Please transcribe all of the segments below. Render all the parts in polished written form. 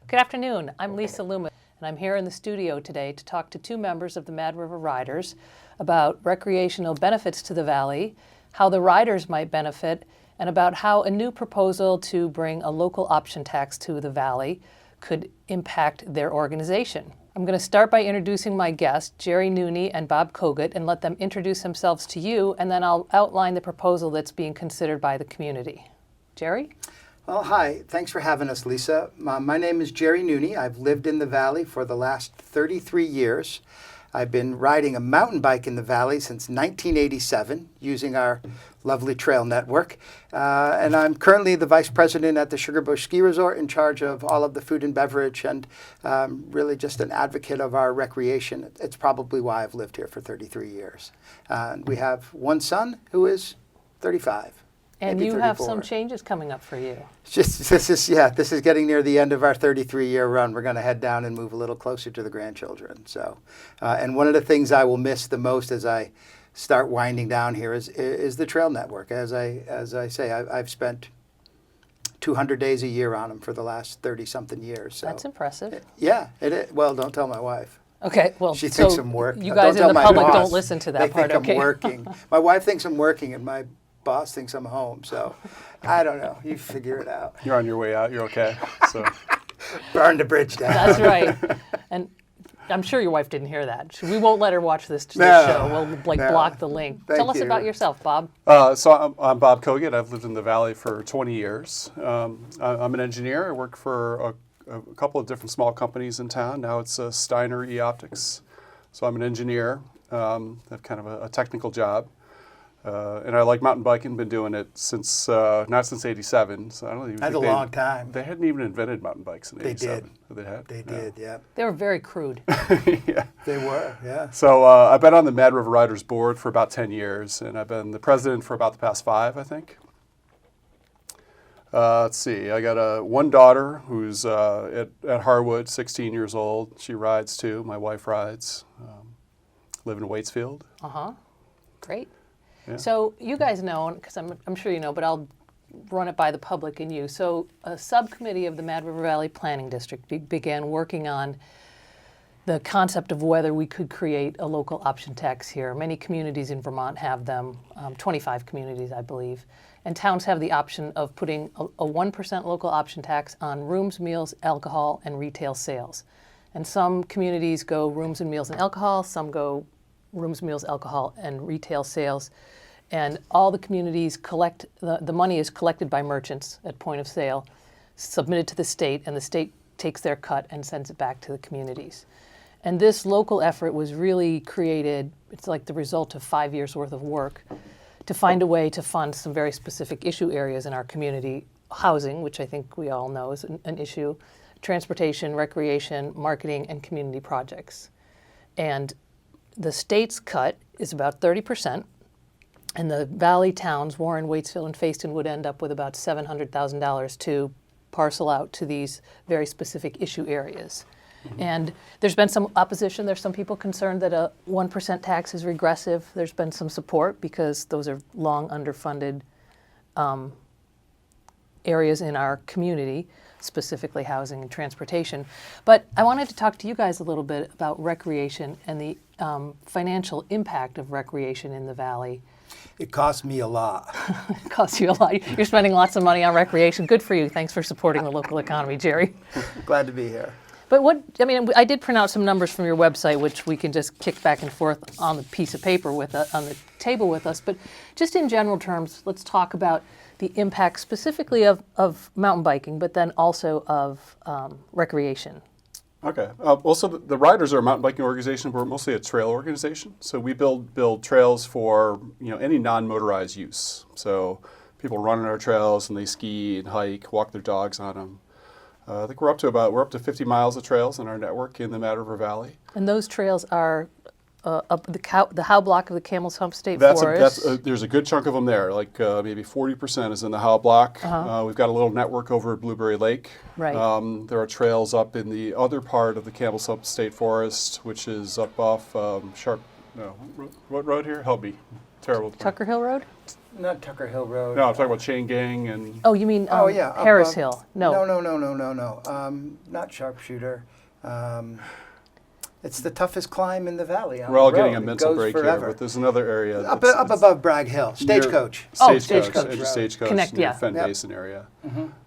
Good afternoon. I'm Lisa Loomis, and I'm here in the studio today to talk to two members of the Mad River Riders about recreational benefits to the Valley, how the riders might benefit, and about how a new proposal to bring a local option tax to the Valley could impact their organization. I'm going to start by introducing my guests, Gerry, Noone, and Bob Kogut, and let them introduce themselves to you, and then I'll outline the proposal that's being considered by the community. Gerry? Well, hi. Thanks for having us, Lisa. My name is Gerry Noone. I've lived in the Valley for the last 33 years. I've been riding a mountain bike in the Valley since 1987 using our lovely trail network. And I'm currently the vice president at the Sugarbush Ski Resort in charge of all of the food and beverage and really just an advocate of our recreation. It's probably why I've lived here for 33 years. We have one son who is 35. And you have some changes coming up for you. This is getting near the end of our 33-year run. We're going to head down and move a little closer to the grandchildren. So, and one of the things I will miss the most as I start winding down here is the trail network. As I say, I've spent 200 days a year on them for the last 30-something years. So. That's impressive. Yeah, it is. Well, don't tell my wife. Okay, well, she thinks I'm working. You guys in the public don't listen to that they part. They think I'm working. My wife thinks I'm working, and my boss thinks I'm home, so I don't know. You figure it out. You're on your way out. You're okay. So burn the bridge down. That's right. And I'm sure your wife didn't hear that. We won't let her watch this show. We'll block the link. Tell us about yourself, Bob. So I'm Bob Kogut. I've lived in the Valley for 20 years. I'm an engineer. I work for a couple of different small companies in town. Now it's Steiner E-Optics. So I'm an engineer. I have kind of a technical job. And I like mountain biking, been doing it since, not since 87. So I don't even That's a long time. They hadn't even invented mountain bikes in 87. They did. They did, yeah. They were very crude. Yeah. They were, yeah. So I've been on the Mad River Riders board for about 10 years, and I've been the president for about the past 5, I think. Let's see, I got one daughter who's at Harwood, 16 years old. She rides too. My wife rides. Live in Waitsfield. Uh-huh. Great. Yeah. So you guys know, because I'm sure you know, but I'll run it by the public and you. So a subcommittee of the Mad River Valley Planning District began working on the concept of whether we could create a local option tax here. Many communities in Vermont have them, 25 communities, I believe. And towns have the option of putting a 1% local option tax on rooms, meals, alcohol, and retail sales. And some communities go rooms and meals and alcohol, some go rooms, meals, alcohol, and retail sales. And all the communities collect, the money is collected by merchants at point of sale, submitted to the state, and the state takes their cut and sends it back to the communities. And this local effort was really created, it's like the result of 5 years worth of work, to find a way to fund some very specific issue areas in our community. Housing, which I think we all know is an issue, transportation, recreation, marketing, and community projects. And the state's cut is about 30%, and the Valley towns, Warren, Waitsfield, and Fayston, would end up with about $700,000 to parcel out to these very specific issue areas. Mm-hmm. And there's been some opposition. There's some people concerned that a 1% tax is regressive. There's been some support because those are long underfunded areas in our community, specifically housing and transportation. But I wanted to talk to you guys a little bit about recreation and the financial impact of recreation in the Valley. It costs me a lot. It costs you a lot. You're spending lots of money on recreation. Good for you. Thanks for supporting the local economy, Gerry. Glad to be here. But I did print out some numbers from your website, which we can just kick back and forth on the piece of paper on the table with us. But just in general terms, let's talk about the impact specifically of mountain biking, but then also of recreation. Okay. Also, the Riders are a mountain biking organization. We're mostly a trail organization. So we build trails for any non-motorized use. So people run on our trails and they ski and hike, walk their dogs on them. I think we're up to 50 miles of trails in our network in the Mad River Valley. And those trails are up the Howe block of the Camel's Hump State Forest. There's a good chunk of them there. Like maybe 40% is in the Howe block. Uh-huh. We've got a little network over at Blueberry Lake. Right. There are trails up in the other part of the Camel's Hump State Forest, which is up off No. What road here? Help me. Terrible. Tucker Hill Road? Not Tucker Hill Road. No, I'm talking about Chain Gang and. Oh, you mean Oh yeah, up, Harris Hill? No. No. Not Sharpshooter. It's the toughest climb in the valley. On We're all the getting road. a It mental goes break forever. here, but there's another area. Up that's- above Bragg Hill, Stagecoach. Oh, Stagecoach, Stagecoach edge of Road. Stagecoach, Connect, near yeah. Fenn Yep. Basin area.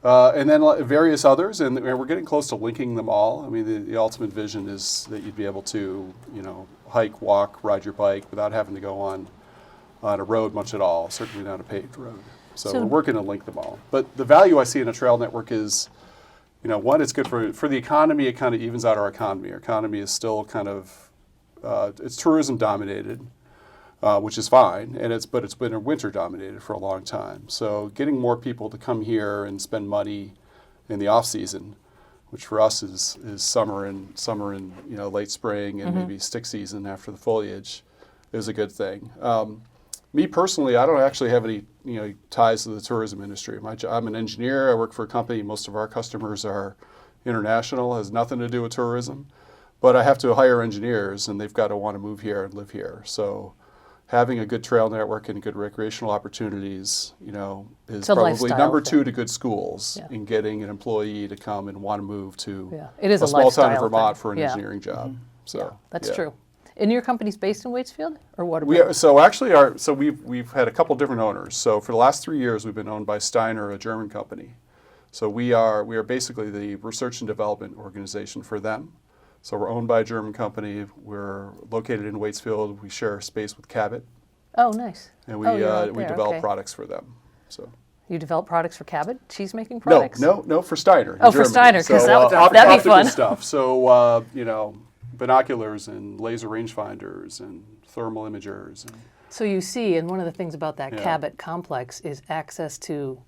And then various others, and we're getting close to linking them all. I mean, the ultimate vision is that you'd be able to, hike, walk, ride your bike without having to go on a road much at all, certainly not a paved road. So we're working to link them all. But the value I see in a trail network is, one, it's good for the economy. It kind of evens out our economy. Our economy is still kind of, it's tourism dominated, which is fine, but it's been winter dominated for a long time. So getting more people to come here and spend money in the off season, which for us is summer and late spring and maybe stick season after the foliage, is a good thing. Me personally, I don't actually have any ties to the tourism industry. I'm an engineer. I work for a company. Most of our customers are international. Has nothing to do with tourism. But I have to hire engineers, and they've got to want to move here and live here. So having a good trail network and good recreational opportunities, is a probably lifestyle number thing. 2 to good schools in getting an employee to come and want to move to It is a small town in lifestyle Vermont thing. for an Yeah. engineering job. So That's yeah. true. And your company's based in Waitsfield or Waterbury? We've had a couple different owners. So for the last 3 years, we've been owned by Steiner, a German company. So we are basically the research and development organization for them. So we're owned by a German company. We're located in Waitsfield. We share space with Kogut, Oh, nice. and Oh, you're out we there, develop okay. products for them. So. You develop products for Cabot, cheese-making products? No, for Steiner. in Oh, for Germany. Steiner, 'cause So, that'd be optical fun. stuff. So, binoculars and laser rangefinders and thermal imagers. And, So you see, and one of the things about that Yeah. Cabot complex is access to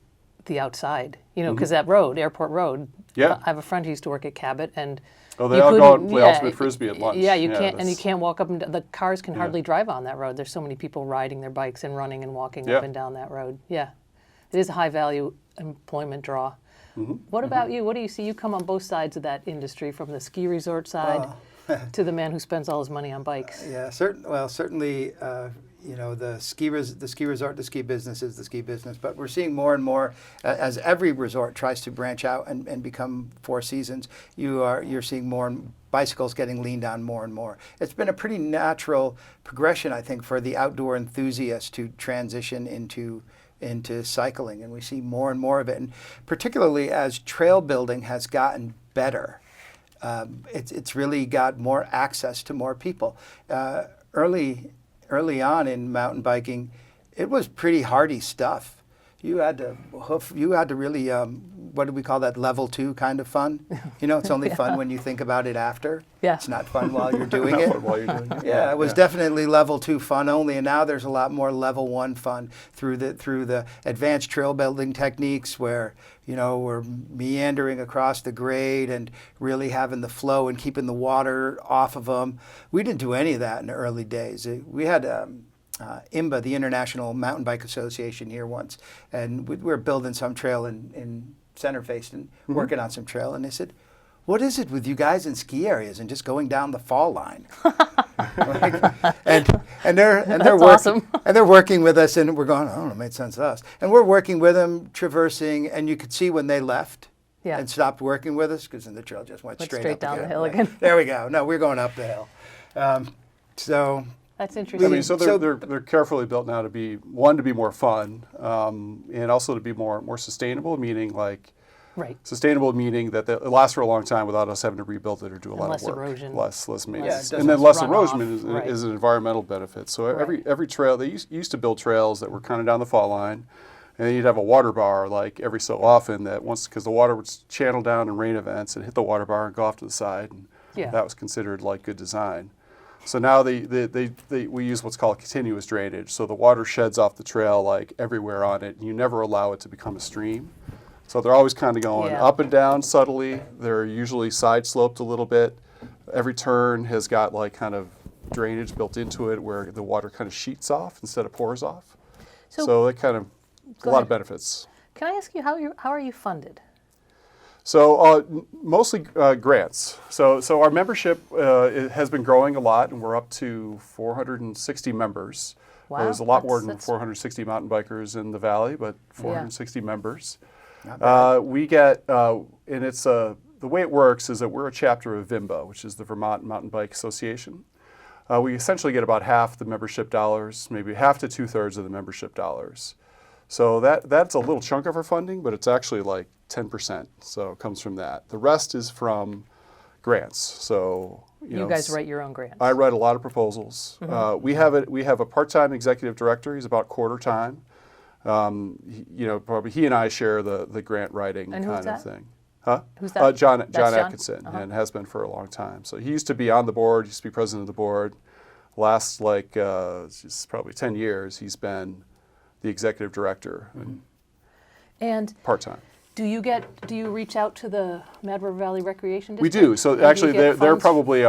the outside, because that road, Airport Road. Yeah. I have a friend who used to work at Cabot, and Oh, they you all go couldn't- out and play ultimate frisbee at lunch. Yeah, you Yeah, can't, and you that's- can't walk up and the cars can hardly drive on that road. There's so many people riding their bikes and running and walking up Yeah. and down that road. Yeah, it is a high-value employment draw. Mm-hmm. What about you? What do you see? You come on both sides of that industry, from the ski resort side to the man who spends all his money on bikes. Yeah, certainly, the ski resort, the ski business is the ski business. But we're seeing more and more as every resort tries to branch out and become Four Seasons. You're seeing more bicycles getting leaned on more and more. It's been a pretty natural progression, I think, for the outdoor enthusiast to transition into cycling, and we see more and more of it. And particularly as trail building has gotten better, it's really got more access to more people. Early on in mountain biking, it was pretty hardy stuff. You had to really, what do we call that, level 2 kind of fun? It's only fun when you think about it after. Yeah. It's not fun while you're doing Not it. fun while you're doing it. Yeah, it was definitely level 2 fun only, and now there's a lot more level 1 fun through the advanced trail building techniques where we're meandering across the grade and really having the flow and keeping the water off of them. We didn't do any of that in the early days. We had IMBA, the International Mountain Bike Association, here once, and we were building some trail in Center Face and working on some trail, and they said, "What is it with you guys in ski areas and just going down the fall line?" and they're That's working, awesome. and they're working with us, and we're going, "Oh, it made sense to us." And we're working with them, traversing, and you could see when they left Yeah. and stopped working with us because then the trail just went straight up down the again. hill Right. again. There we go. No, we're going up the hill. So That's I interesting. mean, so they're carefully built now to be more fun, and also to be more sustainable. Meaning right. sustainable meaning that it lasts for a long time without us having to rebuild it or do a lot less of work. erosion. Less maintenance, doesn't and then less run erosion off. is an environmental benefit. So every trail they used to build trails that were kind of down the fall line, and then you'd have a water bar every so often that because the water would channel down in rain events and hit the water bar and go off to the side, and that was considered good design. So now we use what's called continuous drainage. So the water sheds off the trail everywhere on it, and you never allow it to become a stream. So they're always kind of going up and down subtly. They're usually side sloped a little bit. Every turn has got kind of drainage built into it where the water kind of sheets off instead of pours off. So it kind of a lot of benefits. Can I ask you how are you funded? So mostly grants. So our membership it has been growing a lot, and we're up to 460 members. Wow, There's a lot more than that's- 460 mountain bikers in the valley, but 460 members. Not bad. We get, and it's the way it works is that we're a chapter of VIMBA, which is the Vermont Mountain Bike Association. We essentially get about half the membership dollars, maybe half to 2/3 of the membership dollars. So that's a little chunk of our funding, but it's actually like 10%. So it comes from that. The rest is from grants. So You guys write your own grants. I write a lot of proposals. We have a part-time executive director. He's about quarter time. Probably he and I share the grant writing And who's kind of that? thing. Huh? Who's that? John That's John? Atkinson, and has been for a long time. So he used to be on the board. He used to be president of the board. Last just probably 10 years, he's been the executive director And part-time. do you reach out to the Mad River Valley Recreation We District? do. So And do you actually, get they're funds? probably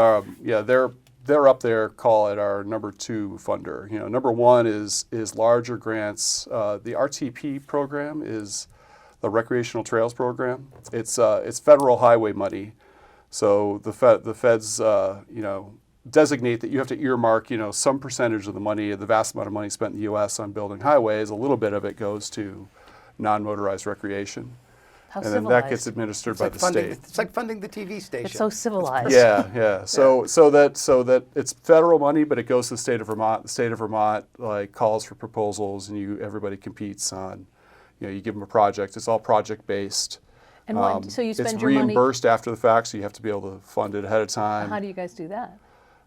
they're up there. Call it our number 2 funder. Number 1 is larger grants. The RTP program is the Recreational Trails Program. It's federal highway money. So the feds designate that you have to earmark some percentage of the money, the vast amount of money spent in the U.S. on building highways. A little bit of it goes to non-motorized recreation. How And then that gets administered by the state. It's like funding the TV station. It's so civilized. Yeah. So that it's federal money, but it goes to the state of Vermont. The state of Vermont calls for proposals, and everybody competes on. You give them a project. It's all project based. And so you spend it's your money. reimbursed after the fact, so you have to be able to fund it ahead of time. How do you guys do that?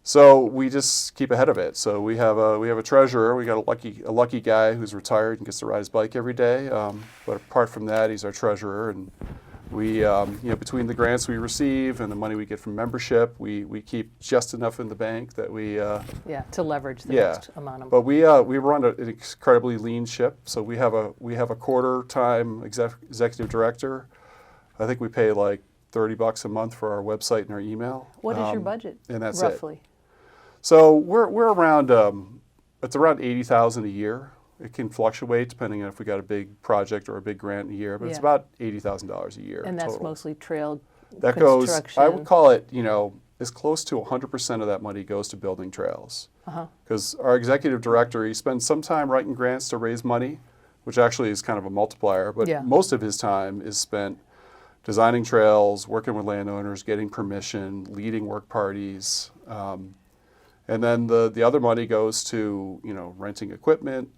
So we just keep ahead of it. So we have a treasurer. We got a lucky guy who's retired and gets to ride his bike every day. But apart from that, he's our treasurer, and we between the grants we receive and the money we get from membership, we keep just enough in the bank that we To leverage the next amount of But we run an incredibly lean ship. So we have a quarter-time executive director. I think we pay like $30 a month for our website and our email. What is your budget? And that's roughly? So we're around it's around $80,000 a year. It can fluctuate depending on if we got a big project or a big grant a year, but it's Yeah. about $80,000 a year. And that's total. mostly trail That goes. construction. I would call it as close to 100% of that money goes to building trails. Because our executive director, he spends some time writing grants to raise money, which actually is kind of a multiplier. But Yeah. most of his time is spent designing trails, working with landowners, getting permission, leading work parties. And then the other money goes to renting equipment.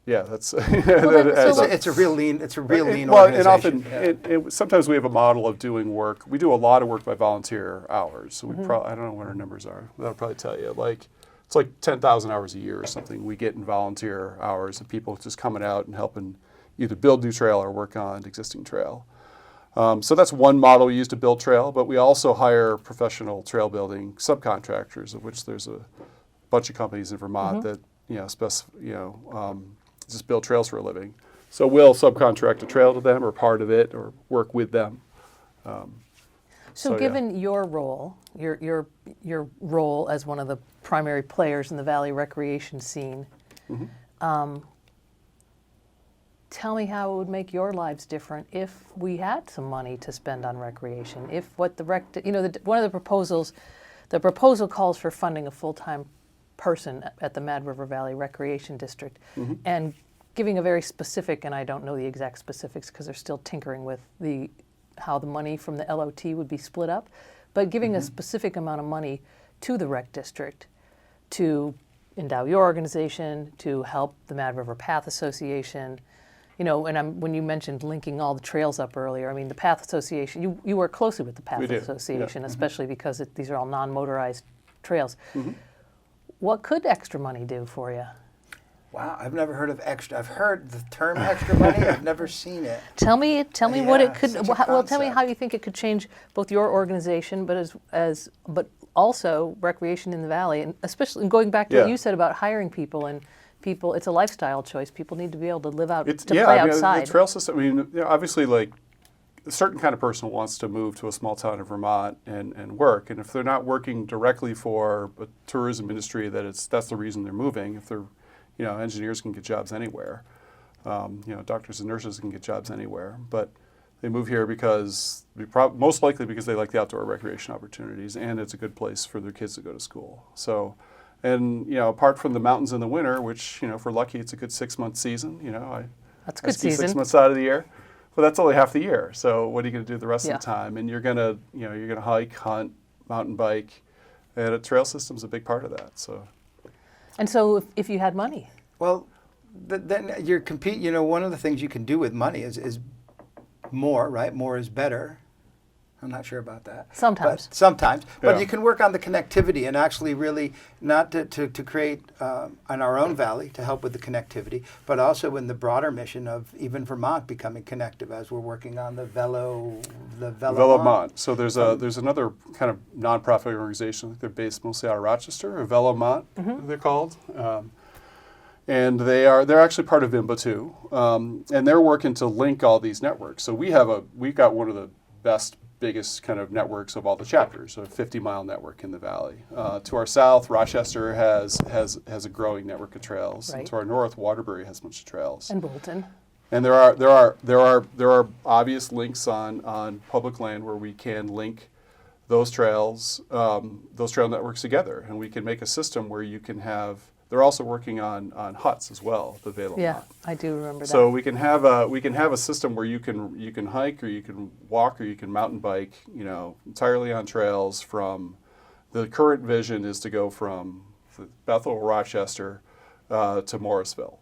That's It's a real lean. It's a real lean well, and organization. often sometimes we have a model of doing work. We do a lot of work by volunteer hours. So I don't know what our numbers are. That'll probably tell you. It's like 10,000 hours a year or something we get in volunteer hours of people just coming out and helping either build new trail or work on existing trail. So that's one model we use to build trail, but we also hire professional trail building subcontractors, of which there's a bunch of companies in Vermont that just build trails for a living. So we'll subcontract a trail to them or part of it or work with them. So given your role, your role as one of the primary players in the Valley recreation scene, tell me how it would make your lives different if we had some money to spend on recreation. If what one of the proposals, the proposal calls for funding a full-time person at the Mad River Valley Recreation District, and giving a very specific, and I don't know the exact specifics because they're still tinkering with how the money from the LOT would be split up, but giving a specific amount of money to the rec district to endow your organization, to help the Mad River Path Association. And when you mentioned linking all the trails up earlier, I mean, the Path Association, you work closely with the Path We do, Association, yeah. especially because these are all non-motorized trails. What could extra money do for you? Wow, I've never heard of extra. I've heard the term extra money. I've never seen it. Tell me what it could. such a Tell me how concept. you think it could change both your organization, but also recreation in the valley, and especially going back to what Yeah. you said about hiring people and people. It's a lifestyle choice. People need to be able to live out It's, to yeah, play I mean, outside. the trail system, I mean, obviously, like, a certain kind of person wants to move to a small town in Vermont and work. And if they're not working directly for a tourism industry, that's the reason they're moving. If they're, engineers can get jobs anywhere. Doctors and nurses can get jobs anywhere, but they move here because, most likely because they like the outdoor recreation opportunities, and it's a good place for their kids to go to school. So, and apart from the mountains in the winter, which if we're lucky, it's a good 6-month season. That's a I good ski season. 6 months out of the year, but that's only half the year. So what are you going to do the rest Yeah. of the time? And you're gonna hike, hunt, mountain bike, and a trail system's a big part of that. So. And so if you had money, Well, then you're one of the things you can do with money is more, right? More is better. I'm not sure about that. Sometimes. But sometimes. But Yeah. you can work on the connectivity and actually really not to create in our own valley to help with the connectivity, but also in the broader mission of even Vermont becoming connective as we're working on the Velomont. So there's another kind of nonprofit organization. I think they're based mostly out of Rochester, or Velomont, they're called. And they're actually part of VIMBA too, and they're working to link all these networks. So we've got one of the biggest kind of networks of all the chapters, a 50-mile network in the valley. To our south, Rochester has a growing network of trails. Right. And to our north, Waterbury has a bunch of trails. and Bolton. And there are obvious links on public land where we can link those trail networks together, and we can make a system where you can have. They're also working on huts as well, the Velomont. Yeah, I do remember that. So we can have a system where you can hike, or you can walk, or you can mountain bike, entirely on trails. From the current vision is to go from Bethel, Rochester, to Morrisville.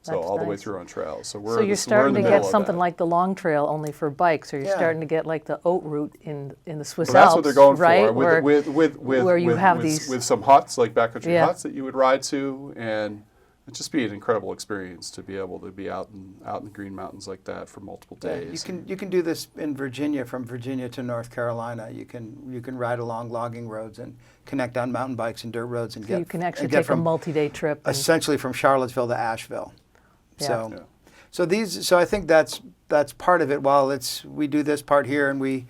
So That's all the way nice. through on trails. So So you're starting to get something like the Long Trail only for bikes, or you're Yeah. starting to get like the Oat Route in the Swiss Well, that's Alps, what they're going right? for. Where you have these with some huts, like backcountry Yeah. huts that you would ride to, and it'd just be an incredible experience to be able to be out in the Green Mountains like that for multiple days. You can do this in Virginia, from Virginia to North Carolina. You can ride along logging roads and connect on mountain bikes and dirt roads and so you can actually get take a from multi-day trip. And, essentially from Charlottesville to Asheville. Yeah. So I think that's part of it. While we do this part here and we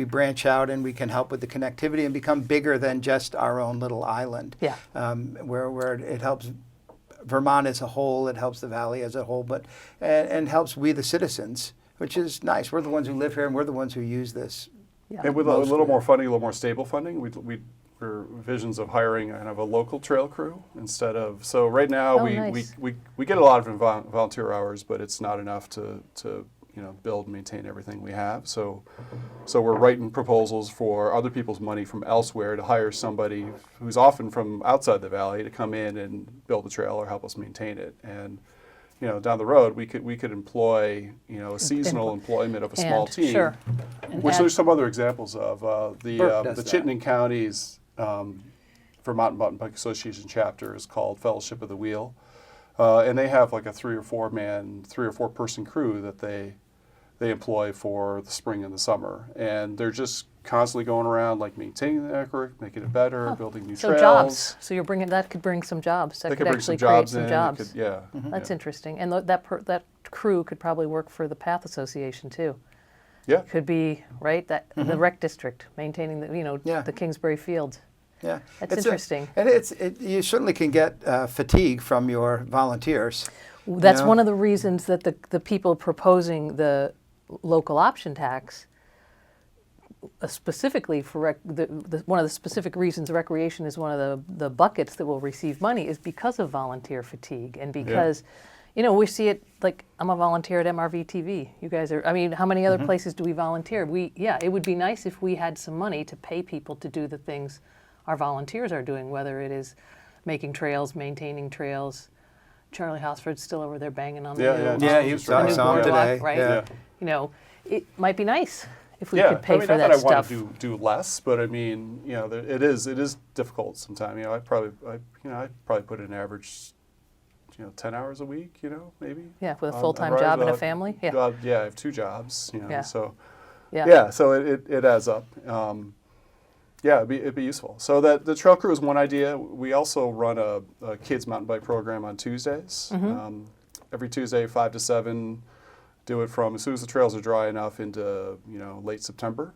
branch out and we can help with the connectivity and become bigger than just our own little island. Yeah. Where it helps Vermont as a whole, it helps the valley as a whole, but and helps we the citizens, which is nice. We're the ones who live here and we're the ones who use this. yeah. And with a little more funding, a little more stable funding, we're visions of hiring kind of a local trail crew instead of. So right now nice. we get a lot of volunteer hours, but it's not enough to build and maintain everything we have. So we're writing proposals for other people's money from elsewhere to hire somebody who's often from outside the valley to come in and build the trail or help us maintain it. And down the road we could employ a seasonal employment of a small team. Sure. And Which add- there's some other examples of. Burke The does that. Chittenden County's Vermont Mountain Bike Association chapter is called Fellowship of the Wheel, and they have like a 3 or 4 person crew that they employ for the spring and the summer, and they're just constantly going around like maintaining the network, making it better, building new so trails. jobs. So that could bring some jobs. That They could could bring actually some create jobs some in. jobs. That's Interesting. And that crew could probably work for the Path Association too. Yeah. Could be right that the rec district maintaining Yeah. the Kingsbury Fields. Yeah, That's interesting. And you certainly can get fatigue from your volunteers. That's know? one of the reasons that the people proposing the local option tax, specifically for one of the specific reasons recreation is one of the buckets that will receive money is because of volunteer fatigue and because, we see it, like I'm a volunteer at MRVTV. You guys are, how many other places do we volunteer? It would be nice if we had some money to pay people to do the things our volunteers are doing, whether it is making trails, maintaining trails. Charlie Hosford's still over there banging on the new, Yeah, he I saw him boardwalk, today. right? Yeah. It might be nice if we could pay not for that I stuff. want to do less, but it is difficult sometimes. I probably put in an average, 10 hours a week, maybe. Yeah, with a on full-time riding. job and a family. Yeah, I have 2 jobs, Yeah. so yeah. so it adds up. It'd be useful. So that the trail crew is one idea. We also run a kids mountain bike program on Tuesdays. Every Tuesday, 5 to 7. Do it from as soon as the trails are dry enough into late September,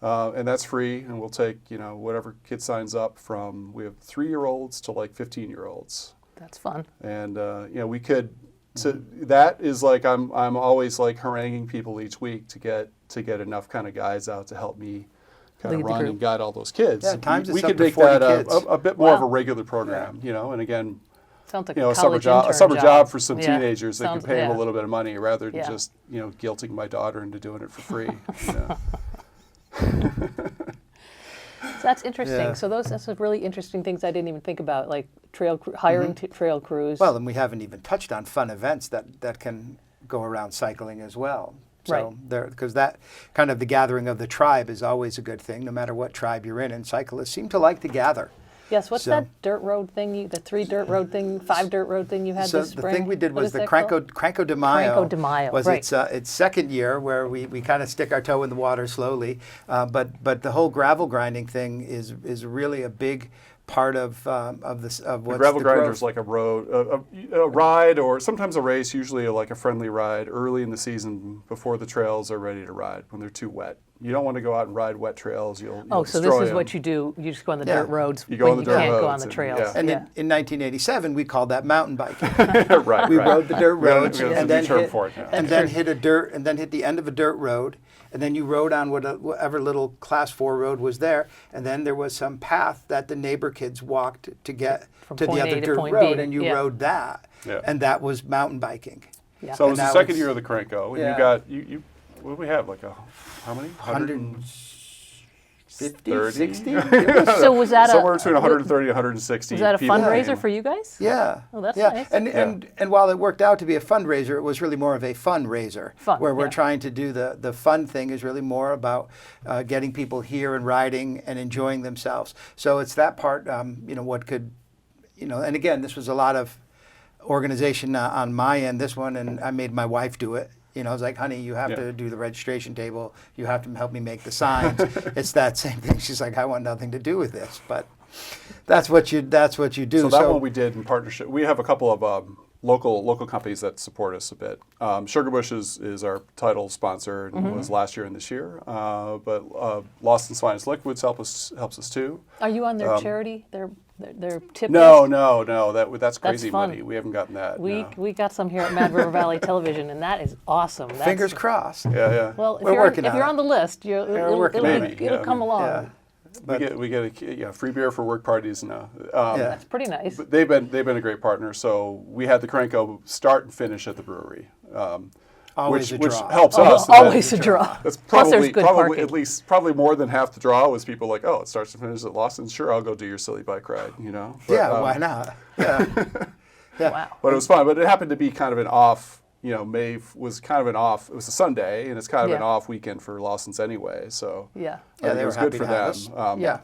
and that's free. And we'll take whatever kid signs up from. We have 3-year-olds to like 15-year-olds. That's fun. And we could that is like I'm always like haranguing people each week to get enough kind of guys out to help me kind Lead of the run group. and guide all those kids. Yeah, times we it's up could to make 40 that kids. a bit more of a Wow. regular program, you know. And again, Sounds like you know, a a summer college job, intern for some Yeah. teenagers. They can Sounds- pay them yeah. a little bit of money rather than Yeah. just, you know, guilting my daughter into doing it for free. You know? So that's interesting. Yeah. So that's some really interesting things I didn't even think about, like hiring trail crews. Well, and we haven't even touched on fun events that can go around cycling as well. So Right. because that kind of the gathering of the tribe is always a good thing, no matter what tribe you're in. And cyclists seem to like to gather. yes, what's so- that dirt road thing, the 3 dirt road thing, 5 dirt road thing you had So this the spring? thing we did What was is the that called? Cranco de Mayo. Cranco de Mayo, was right. its second year where we kind of stick our toe in the water slowly, but the whole gravel grinding thing is really a big part of this of what's Gravel the grinder growth. is like a road, a ride, or sometimes a race. Usually, like a friendly ride early in the season before the trails are ready to ride when they're too wet. You don't want to go out and ride wet trails. You'll Oh, so this destroy is 'em. what you do. You just go on the Yeah. dirt roads You go when on the you dirt can't go on roads the and- trails. yeah. And yeah. in 1987, we called that mountain biking. right. We right. rode the dirt We got a- roads we got a and new then term hit, for it now. and then hit the end of a dirt road, and then you rode on whatever little class 4 road was there, and then there was some path that the neighbor kids walked to get From to the point A other to dirt point road, B, and you yeah. rode that, Yeah. and that was mountain biking. Yeah. So it And was the now second it's- year of the Cranco, and Yeah. you got you. What do we have? Like how many? 150, 30? 60? So was that Somewhere a between 130 and 160. was that a people fundraiser came. for you guys? Yeah. Oh, that's yeah. nice. And while it worked out to be a fundraiser, it was really more of a fundraiser. Fun, where we're yeah. trying to do the fun thing is really more about getting people here and riding and enjoying themselves. So it's that part, you know, what could, you know, and again, this was a lot of organization on my end, this one, and I made my wife do it. You know, I was like, honey, you have Yeah. to do the registration table. You have to help me make the signs. It's that same thing. She's like, I want nothing to do with this. But that's what you do. So that one we did in partnership. We have a couple of local companies that support us a bit. Sugarbush is our title sponsor and was last year and this year. But Lost and Swine's Liquids helps us too. Are you on their charity? Their tip No, list? no, that's crazy fun. money. We haven't gotten that. We no. got some here at Mad River Valley Television, and that is awesome. That's, Fingers crossed. Yeah. Well, if We're you're working if on you're it. on the list, it'll working on it. it'll Yeah. come along. Yeah. we get a free beer for work parties now. Yeah. That's pretty nice. But they've been a great partner. So we had the Cranco start and finish at the brewery, Always a which draw. helps Oh, us. always a draw. That's Plus, there's probably good probably parking. at least probably more than half the draw was people like, oh, it starts and finishes at Lawson. Sure, I'll go do your silly bike ride. You know. But, Yeah, why not? Yeah. Yeah. Wow. But it was fun. But it happened to be kind of an off. You know, May was kind of an off. It was a Sunday, and it's kind of an Yeah. off weekend for Lawson's anyway. So Yeah. I think they it were was happy good for to have them. us. Yeah.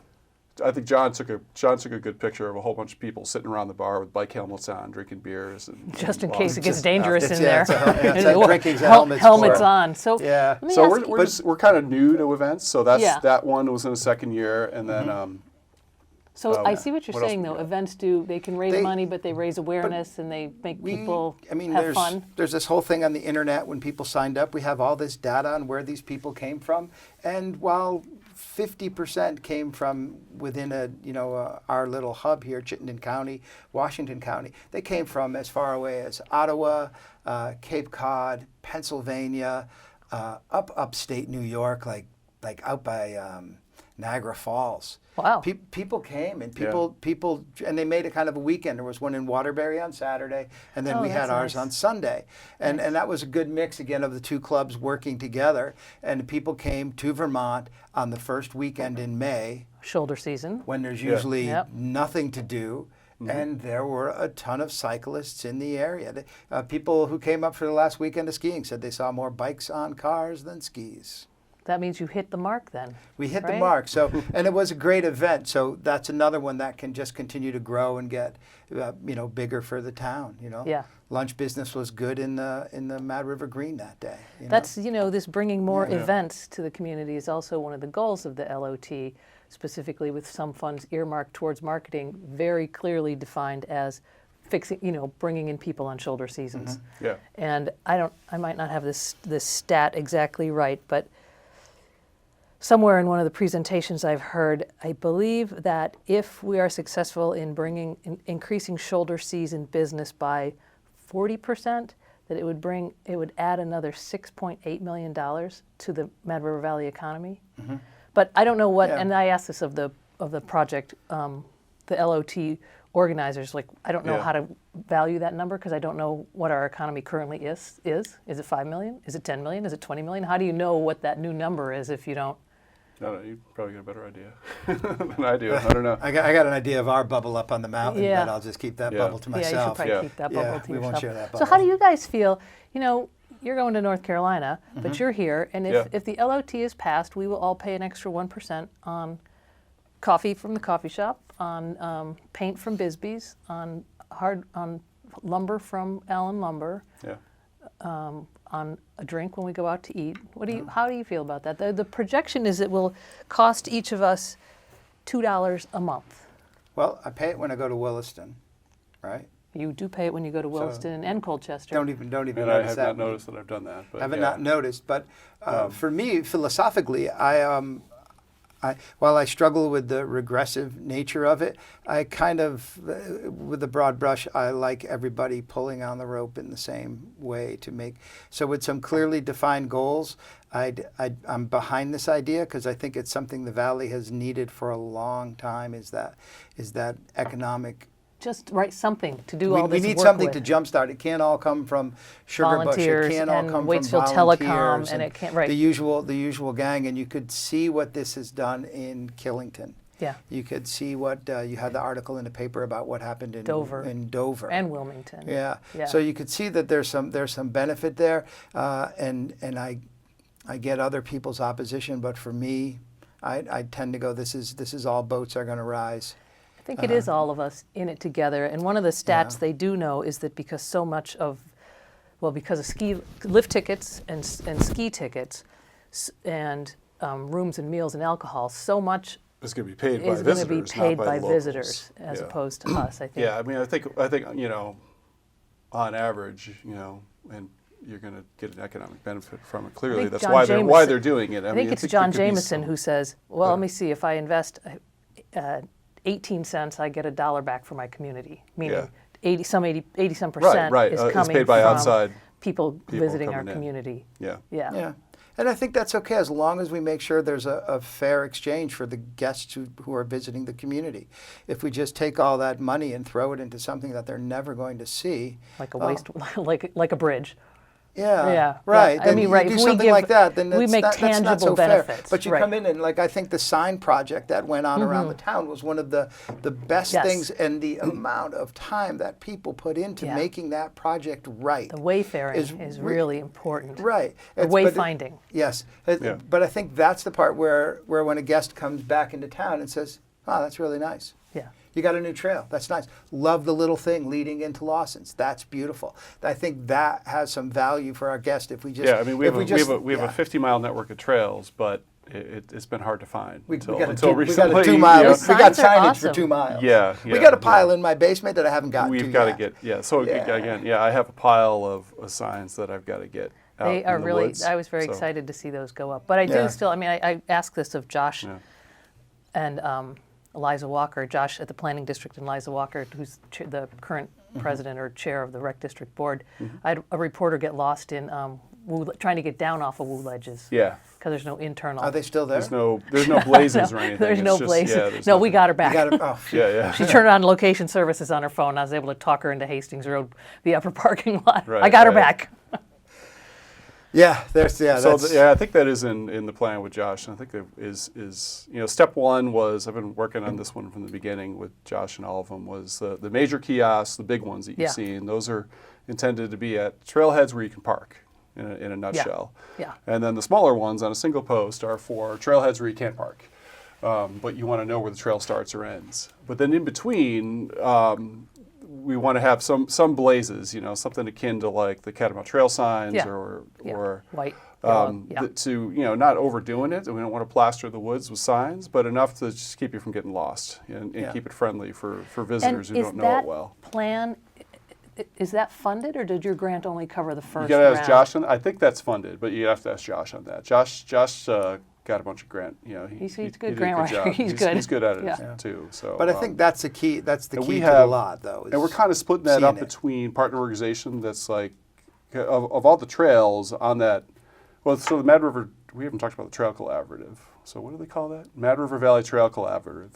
I think John took a good picture of a whole bunch of people sitting around the bar with bike helmets on, drinking beers, and Just in and case it gets just- dangerous It's- in yeah, there. it's a- it's And a or drinking's a helmet's helmets for. on. So Yeah. let me So ask you- we're kind of new to events, so that's Yeah. that one was in the second year, and then So I see what you're What else saying we though. got? Events they can raise They- money, but they raise awareness and they make people have fun. There's this whole thing on the internet when people signed up. We have all this data on where these people came from, and while 50% came from within our little hub here, Chittenden County, Washington County, they came from as far away as Ottawa, Cape Cod, Pennsylvania, upstate New York, like out by Niagara Falls. Wow. People came and people and they made it kind of a weekend. There was one in Waterbury on Saturday, and then Oh, we had that's ours nice. on Sunday, and that was a good mix again of the two clubs working together. And people came to Vermont on the first weekend in May Shoulder season. when there's usually Yep. nothing to do. And there were a ton of cyclists in the area. People who came up for the last weekend of skiing said they saw more bikes on cars than skis. That means you hit the mark then. We hit the Right? mark. So, and it was a great event. So that's another one that can just continue to grow and get, bigger for the town. Yeah. Lunch business was good in the Mad River Green that day. That's, this bringing more events to the community is also one of the goals of the LOT, specifically with some funds earmarked towards marketing, very clearly defined as bringing in people on shoulder seasons. Yeah. And I might not have this stat exactly right, but somewhere in one of the presentations I've heard, I believe that if we are successful in increasing shoulder season business by 40%, that it would add another $6.8 million to the Mad River Valley economy. But I don't know what, Yeah. and I asked this of the project, the LOT organizers, like, I don't know Yeah. how to value that number because I don't know what our economy currently is. Is it 5 million? Is it 10 million? Is it 20 million? How do you know what that new number is if you don't? I don't know, you probably get a better idea than I do. I don't know. I got an idea of our bubble up on the mountain, Yeah. but I'll just keep that Yeah. bubble to Yeah, you should myself. probably Yeah. keep that Yeah, bubble to we yourself. won't share that So bubble. how do you guys feel? You know, you're going to North Carolina, but you're here, and Yeah. if the LOT is passed, we will all pay an extra 1% on coffee from the coffee shop, on paint from Bisbee's, on lumber from Allen Lumber, Yeah. on a drink when we go out to eat. How do you feel about that? The projection is it will cost each of us $2 a month. Well, I pay it when I go to Williston, right? You do pay it when you go to Williston and Colchester. Don't even And I notice have that. not noticed that I've done that. But Haven't yeah. not noticed, but for me, philosophically, while I struggle with the regressive nature of it, I kind of, with a broad brush, I like everybody pulling on the rope in the same way to make. So with some clearly defined goals, I'm behind this idea because I think it's something the Valley has needed for a long time. Is that economic? Just write something to do all We this need work something with. to jumpstart. It can't all come from Sugarbush. Volunteers It can't all and come Waitsfield from Telecom, volunteers and it can't- right. the usual gang. And you could see what this has done in Killington. Yeah. You could see what you had the article in the paper about what happened in Dover. And Wilmington. yeah. Yeah. So you could see that there's some benefit there, and I get other people's opposition, but for me, I tend to go. This is all boats are going to rise. I think it is all of us in it together. And one of the stats they do know is that because so much of, because of lift tickets and ski tickets and rooms and meals and alcohol, so much It's going to be paid by is going to visitors, be paid not by locals. visitors as Yeah. opposed to us, I think. Yeah, I mean, I think on average, and you're going to get an economic benefit from it. Clearly, think that's John why Jameson- they're doing it. I think it's John Jameson who says, well, Yeah. let me see, if I invest 18 cents, I get $1 back for my community, meaning Yeah. 80 some percent right. is It's coming paid by from outside people visiting our coming in. community. Yeah. Yeah. Yeah. And I think that's okay as long as we make sure there's a fair exchange for the guests who are visiting the community. If we just take all that money and throw it into something that they're never going to see, Like a waste, like a bridge. yeah, Yeah, right. yeah. I Then mean, you right, do if we something give- like that, then we make that's not tangible so fair. benefits, But you right. come in and I think the sign project that went on around the town was one of the best Yes. things, and the amount of time that people put into Yeah. making that project right. The wayfaring Is is re- really important. Right. The But it- wayfinding. Yes. Yeah. But I think that's the part where when a guest comes back into town and says, oh, that's really nice. Yeah. You got a new trail. That's nice. Love the little thing leading into Lawson's. That's beautiful. I think that has some value for our guest if we just. Yeah, I mean, we have a yeah. 50-mile network of trails, but it's been hard to find until we recently. got a 2 mile. you know. We got Signs are signage awesome. for 2 miles. Yeah, We yeah, got a pile yeah. in my basement that I haven't gotten to We've got to yet. get, So Yeah. again, I have a pile of signs that I've got to get out They are in the really, woods. I was very So, excited to see those go up. But I do Yeah. still, I mean, I asked this of Josh Yeah. and Eliza Walker, Josh at the Planning District and Eliza Walker, who's the current president or chair of the Rec District Board. I had a reporter get lost in trying to get down off of Woo Ledges. Yeah. Because there's no internal. Are they still there? There's no blazes or anything. There's It's no just- blazes. yeah, there's No, we nothing. got her You back. got to, oh, Yeah, yeah. She turned on location services on her phone. I was able to talk her into Hastings Road, the upper parking lot. Right, I got her right. back. yeah. So that's, I think that is in the plan with Josh. And I think that is step one was, I've been working on this one from the beginning with Josh and all of them, was the major kiosks, the big ones that you've Yeah. seen. Those are intended to be at trailheads where you can park, in a nutshell. Yeah. And then the smaller ones on a single post are for trailheads where you can't park. But you want to know where the trail starts or ends. But then in between, we want to have some blazes, something akin to like the Catamount Trail signs Yeah. or White. Yellow, yeah. to not overdoing it. And we don't want to plaster the woods with signs, but enough to just keep you from getting lost and Yeah. keep it friendly for visitors who is don't know that it well. plan, is that funded, or did your grant only cover the You first got to ask round? Josh on that. I think that's funded, but you have to ask Josh on that. Josh got a bunch of grant. He's a he good did grant writer. job. He's good. He's good at it Yeah. too. So, But I think that's the key. That's the and key we to the have- lot, though. and we're is kind of splitting that seeing up it. between partner organization that's like of all the trails on that, well, so the Mad River, we haven't talked about the Trail Collaborative. So what do they call that? Mad River Valley Trail Collaborative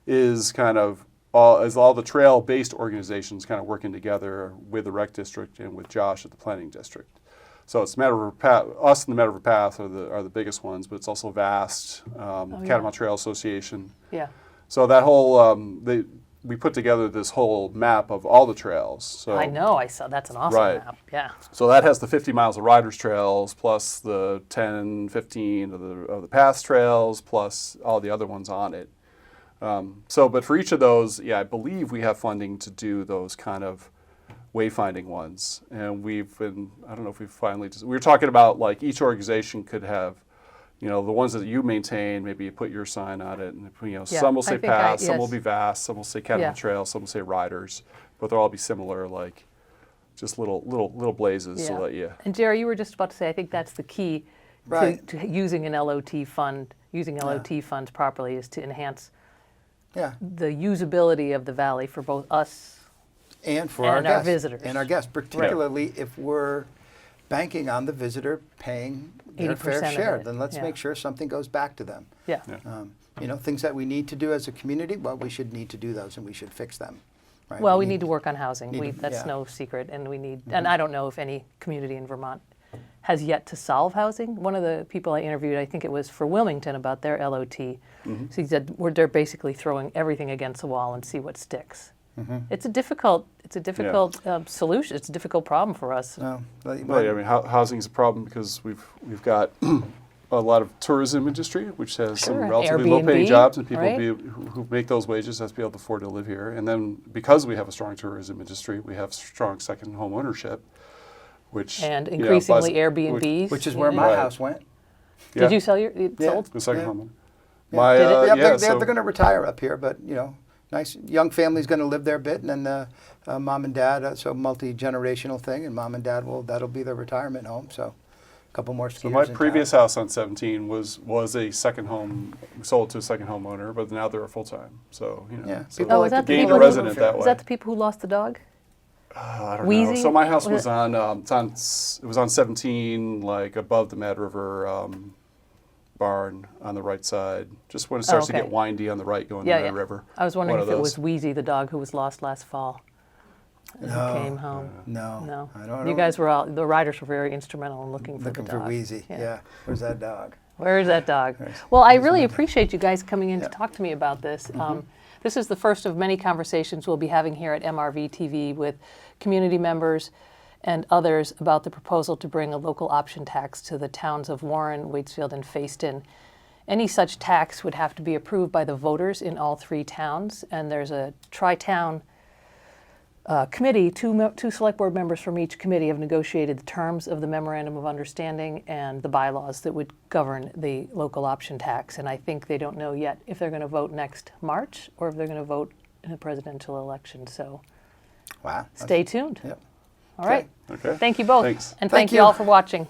is kind of all the trail-based organizations kind of working together with the Rec District and with Josh at the Planning District. So it's Mad River Path, us and the Mad River Path are the biggest ones, but it's also VAST, Catamount Trail Association. Yeah. So that whole, we put together this whole map of all the trails. So, I know, I saw, that's an awesome Right. map, yeah. so that has the 50 miles of riders trails, plus the 10, 15 of the path trails, plus all the other ones on it. But for each of those, yeah, I believe we have funding to do those kind of wayfinding ones. And we've been, I don't know if we've finally, we were talking about like each organization could have, you know, the ones that you maintain, maybe you put your sign on it, and you know, Yeah, some will I say think paths, some yes. will be vast, some will say Catamount Yeah. Trail, some will say riders, but they'll all be similar, like just little blazes Yeah. to let you. And Gerry, you were just about to say, I think that's the key Right. to using an LOT fund, using LOT funds properly is to enhance Yeah. the usability of the valley for both us. And for And our our guests. visitors. And our guests, particularly if we're banking on the visitor paying their 80% fair of share, it, then let's yeah. make sure something goes back to them. Yeah. You know, things that we need to do as a community, well, we should need to do those and we should fix them. Right? Well, we need to work on housing. need to- That's yeah. no secret, and we need. And I don't know if any community in Vermont has yet to solve housing. One of the people I interviewed, I think it was for Wilmington about their LOT. So he said they're basically throwing everything against the wall and see what sticks. It's a difficult solution. It's a difficult problem for us. No, but- Well, yeah, I mean, housing is a problem because we've got a lot of tourism industry, which has some Sure. relatively low-paying Airbnb, jobs, and people right? who make those wages have to be able to afford to live here. And then because we have a strong tourism industry, we have strong second home ownership, which And you know, increasingly buys- Airbnbs. which is where my Right. house went. Yeah. Did you sell your? It Yeah. sold. The second Yeah. home. Yeah. My Did it? Yeah, yeah, they're so going to retire up here, but you know, nice young family's going to live there a bit, and then mom and dad, so multi-generational thing, and mom and dad that'll be their retirement home. So, a couple more skiers. So my in town. previous house on 17 was a second home, sold to a second home owner, but now they're a full time. So you know, Yeah, so people Oh, like is to that the gained people a who- resident that way. Is that the people who lost the dog? I don't know. Wheezy? So my house Was was on, it was on 17, like above the Mad River barn on the right side. Just when it starts to okay. get windy on the right going Yeah, to yeah. Mad River. I was wondering One if of it was those. Wheezy, the dog who was lost last fall. And No. he came home. No, No. I don't. You guys were all, the riders were very instrumental in looking for looking the for dog. Wheezy. Yeah. Where's that dog? Where is that dog? There's- Well, I really appreciate you guys coming in to Yeah. talk to me about this. This is the first of many conversations we'll be having here at MRVTV with community members and others about the proposal to bring a local option tax to the towns of Warren, Waitsfield, and Fayston. Any such tax would have to be approved by the voters in all three towns, and there's a tri-town committee. Two select board members from each committee have negotiated the terms of the memorandum of understanding and the bylaws that would govern the local option tax. And I think they don't know yet if they're going to vote next March or if they're going to vote in a presidential election. So Wow. stay tuned. Yep. All right. Okay. Thank you both. Thanks. And Thank thank you you. all for watching.